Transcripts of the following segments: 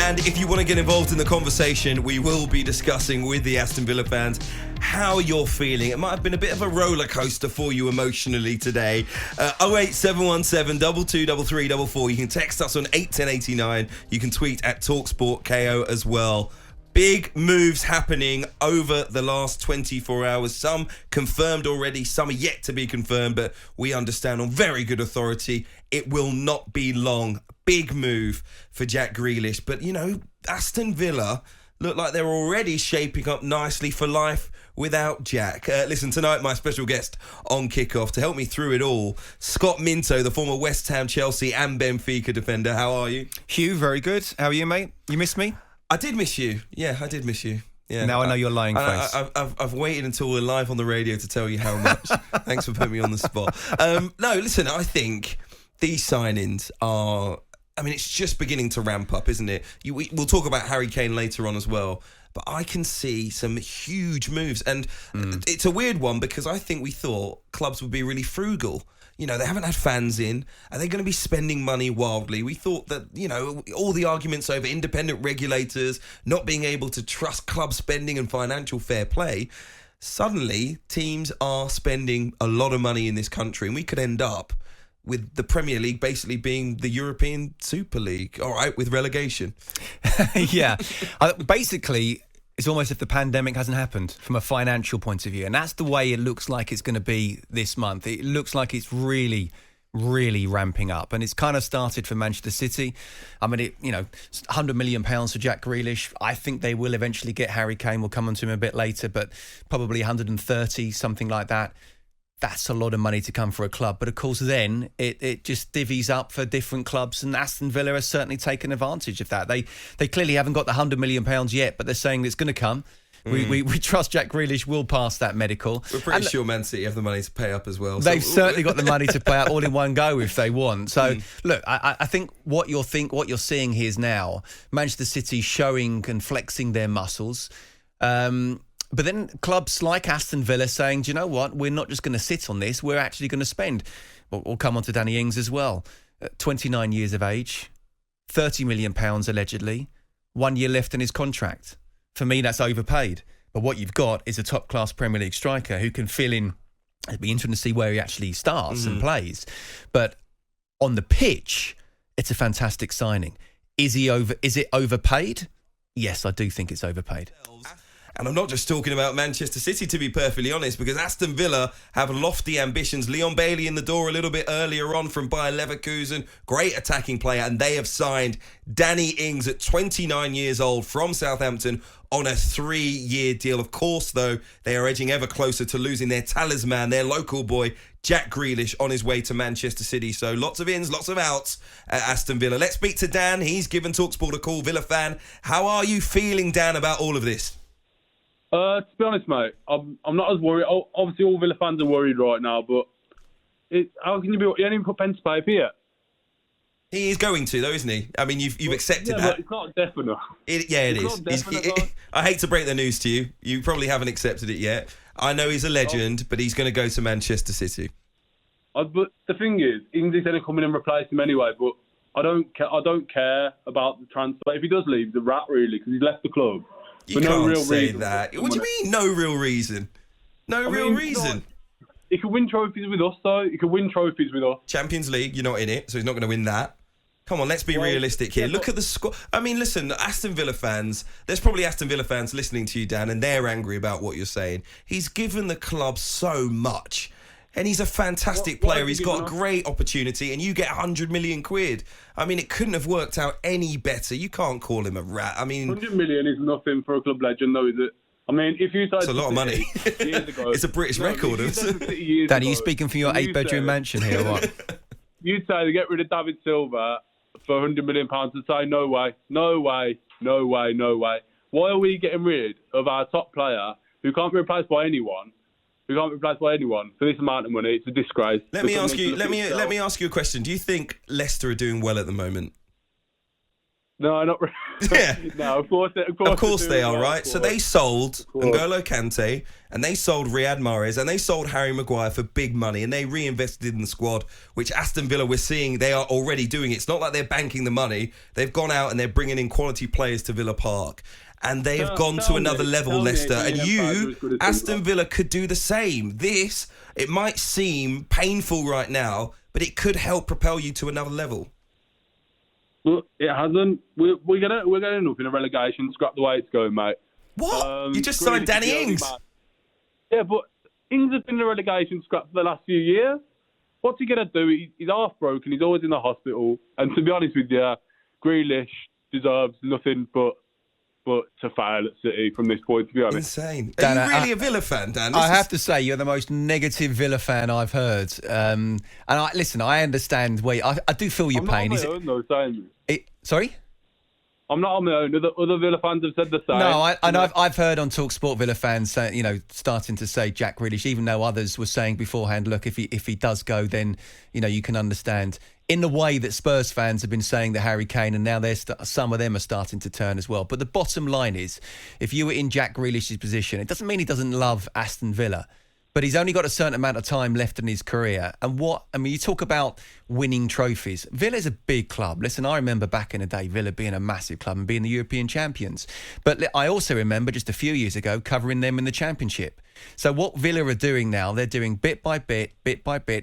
And if you want to get involved in the conversation, we will be discussing with the Aston Villa fans how you're feeling. It might have been a bit of a roller coaster for you emotionally today. 08717 223344. You can text us on 81089. You can tweet at talkSPORT KO as well. Big moves happening over the last 24 hours. Some confirmed already, some are yet to be confirmed, but we understand on very good authority it will not be long. Big move for Jack Grealish. But, you know, Aston Villa look like they're already shaping up nicely for life without Jack. Listen, tonight my special guest on Kickoff to help me through it all, Scott Minto, the former West Ham, Chelsea and Benfica defender. How are you? Hugh, very good. How are you, mate? You missed me? I did miss you. Yeah, I did miss you. Yeah. Now I know your lying face. I've waited until we're live on the radio to tell you how much. Thanks for putting me on the spot. No, listen, I think these signings are... I mean, it's just beginning to ramp up, isn't it? We'll talk about Harry Kane later on as well. But I can see some huge moves. And it's a weird one because I think we thought clubs would be really frugal. You know, they haven't had fans in. Are they going to be spending money wildly? We thought that, you know, all the arguments over independent regulators, not being able to trust club spending and financial fair play. Suddenly, teams are spending a lot of money in this country, and we could end up with the Premier League basically being the European Super League, all right, with relegation. Yeah. Basically, it's almost if the pandemic hasn't happened from a financial point of view. And that's the way it looks like it's going to be this month. It looks like it's really, really ramping up. And it's kind of started for Manchester City. I mean, £100 million for Jack Grealish. I think they will eventually get Harry Kane. We'll come on to him a bit later, but probably 130, something like that. That's a lot of money to come for a club. But of course, then it just divvies up for different clubs, and Aston Villa has certainly taken advantage of that. They clearly haven't got the £100 million yet, but they're saying it's going to come. We trust Jack Grealish will pass that medical. We're pretty sure Man City have the money to pay up as well. They've certainly got the money to pay out all in one go if they want. So, look, I think what you're seeing here is now Manchester City showing and flexing their muscles. But then clubs like Aston Villa saying, do you know what? We're not just going to sit on this. We're actually going to spend. We'll come on to Danny Ings as well. 29 years of age, £30 million allegedly, 1 year left in his contract. For me, that's overpaid. But what you've got is a top-class Premier League striker who can fill in. It'd be interesting to see where he actually starts and plays. But on the pitch, it's a fantastic signing. Is it overpaid? Yes, I do think it's overpaid. And I'm not just talking about Manchester City, to be perfectly honest, because Aston Villa have lofty ambitions. Leon Bailey in the door a little bit earlier on from Bayer Leverkusen. Great attacking player. And they have signed Danny Ings at 29 years old from Southampton on a 3-year deal. Of course, though, they are edging ever closer to losing their talisman, their local boy, Jack Grealish, on his way to Manchester City. So lots of ins, lots of outs at Aston Villa. Let's speak to Dan. He's given talkSPORT a call, Villa fan. How are you feeling, Dan, about all of this? To be honest, mate, I'm not as worried. Obviously, all Villa fans are worried right now, but how can you be? You haven't even put pen to paper yet. He is going to, though, isn't he? I mean, you've accepted that. But it's not definite. It is. I hate to break the news to you. You probably haven't accepted it yet. I know he's a legend, but he's going to go to Manchester City. But the thing is, Ings going to come in and replace him anyway. But I don't care about the transfer. If he does leave, the rat really, because he's left the club. You can't say that. What do you mean, no real reason? No real reason. He could win trophies with us, though. He could win trophies with us. Champions League, you're not in it, so he's not going to win that. Come on, let's be realistic here. Look at the squad. I mean, listen, Aston Villa fans, there's probably Aston Villa fans listening to you, Dan, and they're angry about what you're saying. He's given the club so much. And he's a fantastic player. He's got a great opportunity, and you get 100 million quid. I mean, it couldn't have worked out any better. You can't call him a rat. I mean, 100 million is nothing for a club legend, though, is it? I mean, if you started... It's a lot of money. Years ago, it's a British record. Dan, are you speaking from your 8-bedroom mansion here or what? You'd say to get rid of David Silva for £100 million and say, no way, no way, no way, no way. Why are we getting rid of our top player who can't be replaced by anyone? We can't be replaced by anyone for this amount of money. It's a disgrace. Let me ask you a question. Do you think Leicester are doing well at the moment? No, not really. Yeah. No, of course They are, do, right? So they sold course. N'Golo Kante, and they sold Riyad Mahrez, and they sold Harry Maguire for big money, and they reinvested in the squad, which Aston Villa, we're seeing they are already doing. It's not like they're banking the money. They've gone out and they're bringing in quality players to Villa Park. And they have gone to another level, Leicester. And you, Aston Villa, could do the same. It might seem painful right now, but it could help propel you to another level. Well, it hasn't. We're getting up in a relegation scrap the way it's going, mate. What? You just signed Danny Ings. Yeah, but Ings has been in a relegation scrap for the last few years. What's he going to do? He's half broken. He's always in the hospital. And to be honest with you, Grealish deserves nothing but to fail at City from this point, to be honest. Insane. Dan, Are you really a Villa fan, Dan? I have to say, you're the most negative Villa fan I've heard. And I understand where I do feel your pain. I'm not on my own, though, saying. Sorry? I'm not on my own. Other Villa fans have said the same. No, I've heard on talkSPORT Villa fans say, starting to say Jack Grealish, even though others were saying beforehand, look, if he does go, then you can understand. In the way that Spurs fans have been saying that Harry Kane, and now some of them are starting to turn as well. But the bottom line is, if you were in Jack Grealish's position, it doesn't mean he doesn't love Aston Villa, but he's only got a certain amount of time left in his career. And you talk about winning trophies. Villa's a big club. Listen, I remember back in the day, Villa being a massive club and being the European champions. But I also remember just a few years ago covering them in the Championship. So what Villa are doing now, they're doing bit by bit,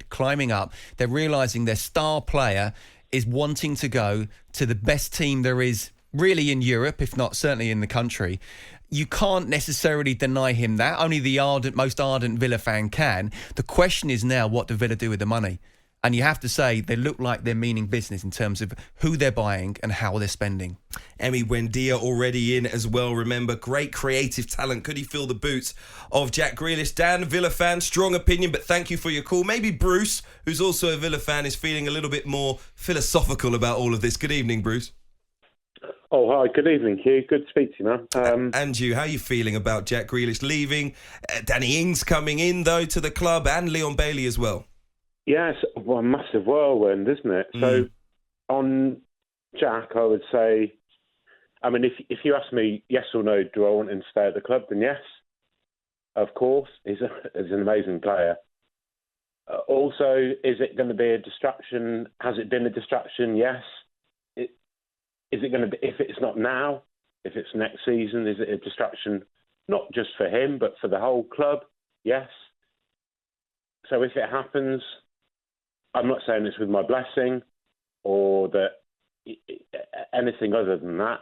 climbing up. They're realising their star player is wanting to go to the best team there is really in Europe, if not certainly in the country. You can't necessarily deny him that. Only the most ardent Villa fan can. The question is now, what do Villa do with the money? And you have to say they look like they're meaning business in terms of who they're buying and how they're spending. Emi Buendia already in as well. Remember, great creative talent. Could he fill the boots of Jack Grealish? Dan, Villa fan, strong opinion, but thank you for your call. Maybe Bruce, who's also a Villa fan, is feeling a little bit more philosophical about all of this. Good evening, Bruce. Oh, hi. Good evening, Hugh. Good to speak to you, man. And you, how are you feeling about Jack Grealish leaving? Danny Ings coming in, though, to the club, and Leon Bailey as well. Yes, a massive whirlwind, isn't it? So on Jack, I would say, if you ask me yes or no, do I want him to stay at the club, then yes, of course. He's an amazing player. Also, is it going to be a distraction? Has it been a distraction? Yes. Is it going to be, if it's not now, if it's next season, is it a distraction not just for him, but for the whole club? Yes. So if it happens, I'm not saying this with my blessing or that anything other than that,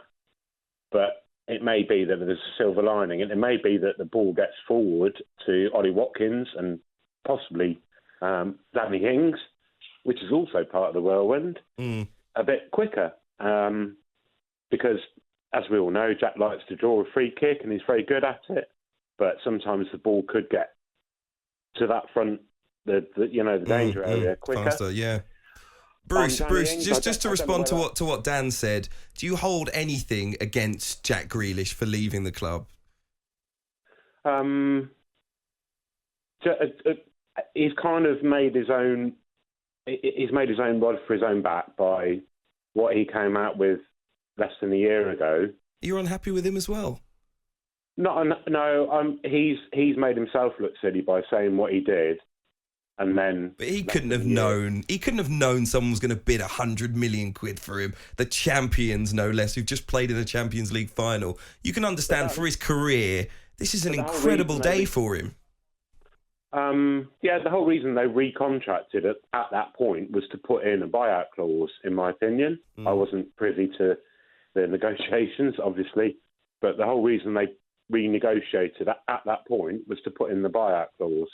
but it may be that there's a silver lining, and it may be that the ball gets forward to Ollie Watkins and possibly Danny Ings, which is also part of the whirlwind, a bit quicker. Because, as we all know, Jack likes to draw a free kick and he's very good at it. But sometimes the ball could get to that front, the danger area quicker. Faster, yeah. Bruce, just to respond to what Dan said, do you hold anything against Jack Grealish for leaving the club? He's kind of made his own. He's made his own rod for his own back by what he came out with less than a year ago. You're unhappy with him as well? No. He's made himself look silly by saying what he did, and then. But he couldn't have known. He couldn't have known someone was going to bid 100 million quid for him. The champions, no less, who've just played in the Champions League final. You can understand for his career, this is an incredible day for him. The whole reason they recontracted at that point was to put in a buyout clause, in my opinion. I wasn't privy to the negotiations, obviously, but the whole reason they renegotiated at that point was to put in the buyout clause,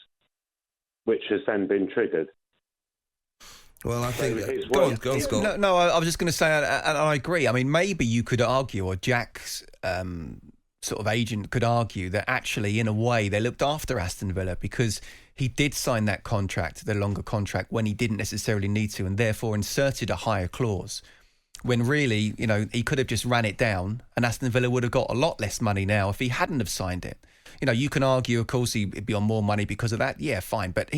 which has then been triggered. Well, I think... Go on, Scott. No, I was just going to say, and I agree. I mean, maybe you could argue, or Jack's sort of agent could argue that actually, in a way, they looked after Aston Villa because he did sign that contract, the longer contract, when he didn't necessarily need to, and therefore inserted a higher clause. When really, he could have just ran it down, and Aston Villa would have got a lot less money now if he hadn't have signed it. You can argue, of course, he'd be on more money because of that. Yeah, fine. But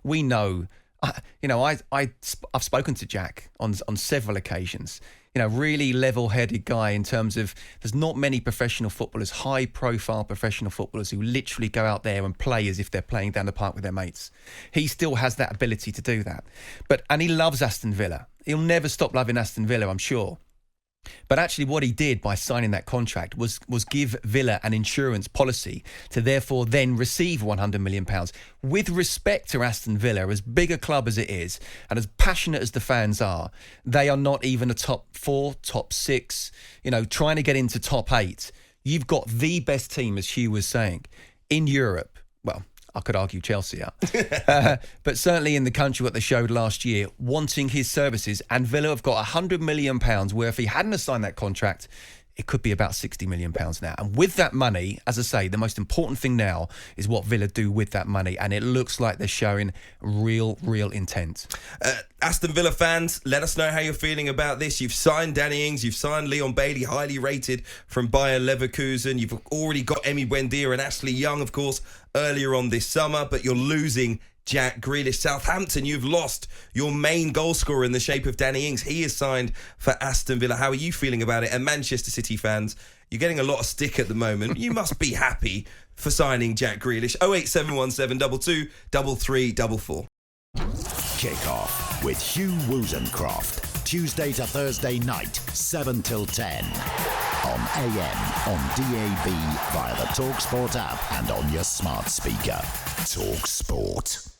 we know I've spoken to Jack on several occasions. Really level-headed guy in terms of there's not many professional footballers, high-profile professional footballers who literally go out there and play as if they're playing down the park with their mates. He still has that ability to do that. And he loves Aston Villa. He'll never stop loving Aston Villa, I'm sure. But actually what he did by signing that contract was give Villa an insurance policy to therefore then receive £100 million. With respect to Aston Villa, as big a club as it is and as passionate as the fans are, they are not even a top 4, top 6, trying to get into top 8. You've got the best team, as Hugh was saying, in Europe. Well, I could argue Chelsea are. But certainly in the country, what they showed last year, wanting his services. And Villa have got £100 million where if he hadn't signed that contract, it could be about £60 million now. And with that money, as I say, the most important thing now is what Villa do with that money. And it looks like they're showing real intent. Aston Villa fans, let us know how you're feeling about this. You've signed Danny Ings, you've signed Leon Bailey, highly rated from Bayer Leverkusen. You've already got Emi Buendia and Ashley Young, of course, earlier on this summer, but you're losing Jack Grealish. Southampton, you've lost your main goal scorer in the shape of Danny Ings. He is signed for Aston Villa. How are you feeling about it? And Manchester City fans, you're getting a lot of stick at the moment. You must be happy for signing Jack Grealish. 08717 22 3344. Kick-off with Hugh Wozencroft. Tuesday to Thursday night, 7 till 10. On AM, on DAB, via the talkSPORT app and on your smart speaker. talkSPORT.